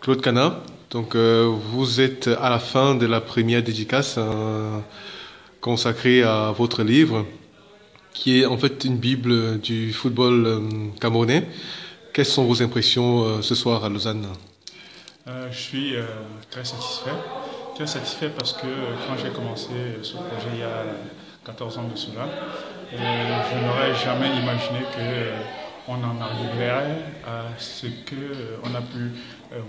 Claude Cana, donc vous êtes à la fin de la première dédicace consacrée à votre livre, qui est en fait une bible du football camerounais. Quelles sont vos impressions ce soir à Lausanne? Je suis très satisfait. Très satisfait parce que quand j'ai commencé ce projet il y a 14 ans de cela, je n'aurais jamais imaginé qu'on en arriverait à ce qu'on a pu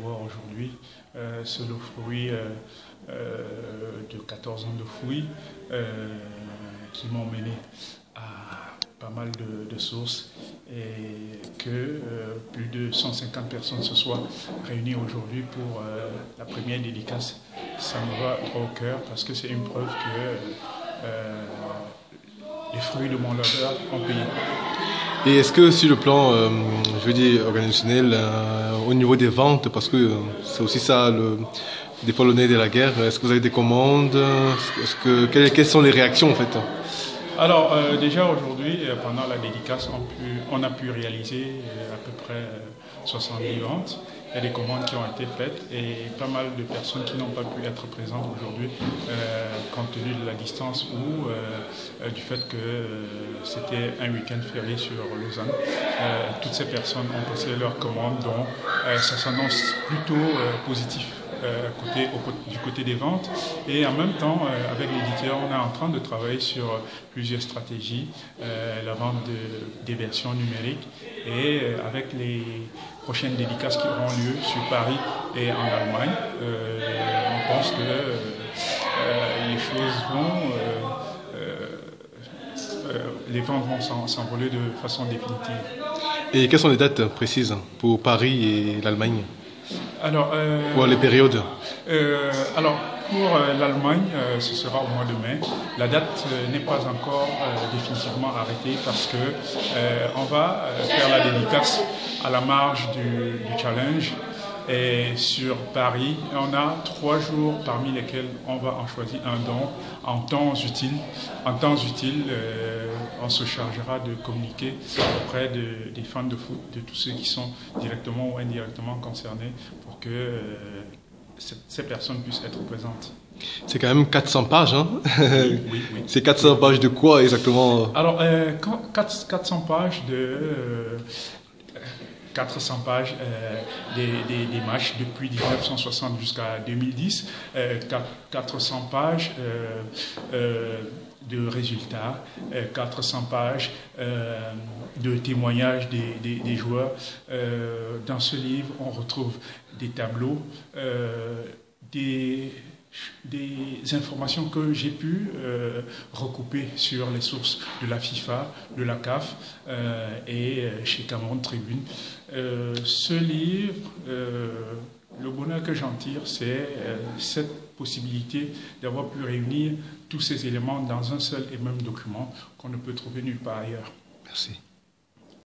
voir aujourd'hui. C'est le fruit de 14 ans de fouilles qui m'ont mené à pas mal de sources et que plus de 150 personnes se soient réunies aujourd'hui pour la première dédicace. Ça me va droit au cœur parce que c'est une preuve que les fruits de mon labeur ont payé. Et est-ce que sur le plan, je veux dire, organisationnel, au niveau des ventes, parce que c'est aussi ça des fois le nez de la guerre, est-ce que vous avez des commandes? Quelles sont les réactions en fait? Alors déjà aujourd'hui, pendant la dédicace, on a pu réaliser à peu près 70 ventes. Il y a des commandes qui ont été faites et pas mal de personnes qui n'ont pas pu être présentes aujourd'hui compte tenu de la distance ou du fait que c'était un week-end férié sur Lausanne. Toutes ces personnes ont passé leurs commandes, donc ça s'annonce plutôt positif. Du côté des ventes et en même temps avec l'éditeur on est en train de travailler sur plusieurs stratégies, la vente des versions numériques et avec les prochaines dédicaces qui auront lieu sur Paris et en Allemagne, on pense que les choses les ventes vont s'envoler de façon définitive. Et quelles sont les dates précises pour Paris et l'Allemagne? Alors, ou les périodes? Alors, pour l'Allemagne, ce sera au mois de mai. La date n'est pas encore définitivement arrêtée parce que on va faire la dédicace à la marge du challenge. Et sur Paris, on a 3 jours parmi lesquels on va en choisir un don en temps utile. En temps utile, on se chargera de communiquer auprès des fans de foot, de tous ceux qui sont directement ou indirectement concernés pour que ces personnes puissent être présentes. C'est quand même 400 pages, hein? Oui. C'est 400 pages de quoi exactement? Alors, 400 pages de... 400 pages des matchs depuis 1960 jusqu'à 2010, 400 pages de résultats, 400 pages de témoignages des joueurs. Dans ce livre, on retrouve des tableaux, des informations que j'ai pu recouper sur les sources de la FIFA, de la CAF et chez Cameroun Tribune. Ce livre, le bonheur que j'en tire, c'est cette possibilité d'avoir pu réunir tous ces éléments dans un seul et même document qu'on ne peut trouver nulle part ailleurs. Merci.